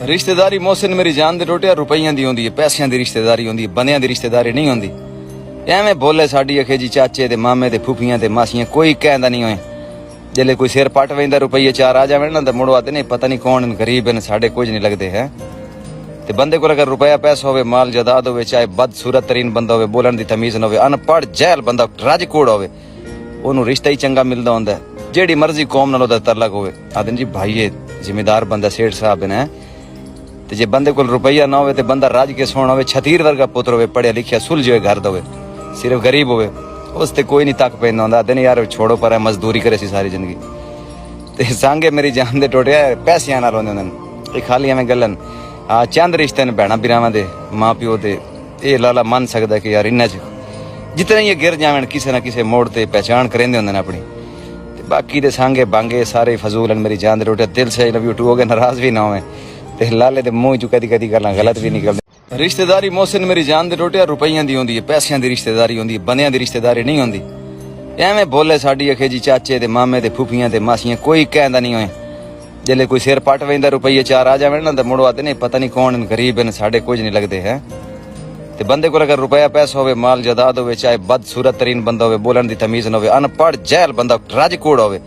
रिश्तेदारी मोहसिन मेरी जान दे रोटिया रुपइयां दी होंदी है, पैसियां दी रिश्तेदारी होंदी है, बंदियां दी रिश्तेदारी नहीं होंदी। एवें बोले साडी अखे जी चाचे दे मामे दे फूफियां ते मासियां कोई कहंदा नहीं होए। जेले कोई सिर पट वेंदा रुपये चार आ जावे ना तो मुड़ो आते नहीं पता नहीं कौन गरीब है साडे कुछ नहीं लगते है। ते बंदे को अगर रुपया पैसा होवे माल जायदाद होवे चाहे बदसूरत तरीन बंदा होवे बोलन दी तमीज न होवे अनपढ़ जहल बंदा राजकोड़ होवे ओनू रिश्ता ही चंगा मिलदा हुंदा है। जेड़ी मर्जी कौम नाल ओदा तलक होवे आदन जी भाई जिम्मेदार बंदा सेठ साहब ने ते जे बंदे कोल रुपया ना होवे ते बंदा राज के सोना होवे छतीर वर्गा पुत्र होवे पढ़िया लिखिया सुलझे घर दोवे सिर्फ गरीब होवे उस ते कोई नहीं तक पैंदा हुंदा आदन यार छोड़ो पर मजदूरी करे सी सारी जिंदगी ते सांगे मेरी जान दे टोटिया पैसियां नाल होंदे हुंदे ए खाली एवें गल्लन हाँ चंद रिश्ते ने भैणा बिरावां दे मां प्यो दे ये लाला मन सकदा कि यार इन्ना च जितने ये गिर जावन किसी ना किसी मोड़ ते पहचान करेंदे हुंदे ने अपनी ते बाकी दे सांगे बांगे सारे फजूल मेरी जान दे टोटिया दिल से लव यू टू हो गए नाराज भी ना होवे ते लाले दे मुंह चो कदी कदी गल्लां गलत भी निकलदी। रिश्तेदारी मोहसिन मेरी जान दे टोटिया रुपइयां दी होंदी है, पैसियां दी रिश्तेदारी होंदी है, बंदियां दी रिश्तेदारी नहीं होंदी। एवें बोले साडी अखे जी चाचे दे मामे दे फूफियां ते मासियां कोई कहंदा नहीं होए। जेले कोई सिर पट वेंदा रुपये चार आ जावे ना तो मुड़ो आते नहीं पता नहीं कौन गरीब है साडे कुछ नहीं लगते है। ते बंदे को अगर रुपया पैसा होवे माल जायदाद होवे चाहे बदसूरत तरीन बंदा होवे बोलन दी तमीज न होवे अनपढ़ जहल बंदा राजकोड़ होवे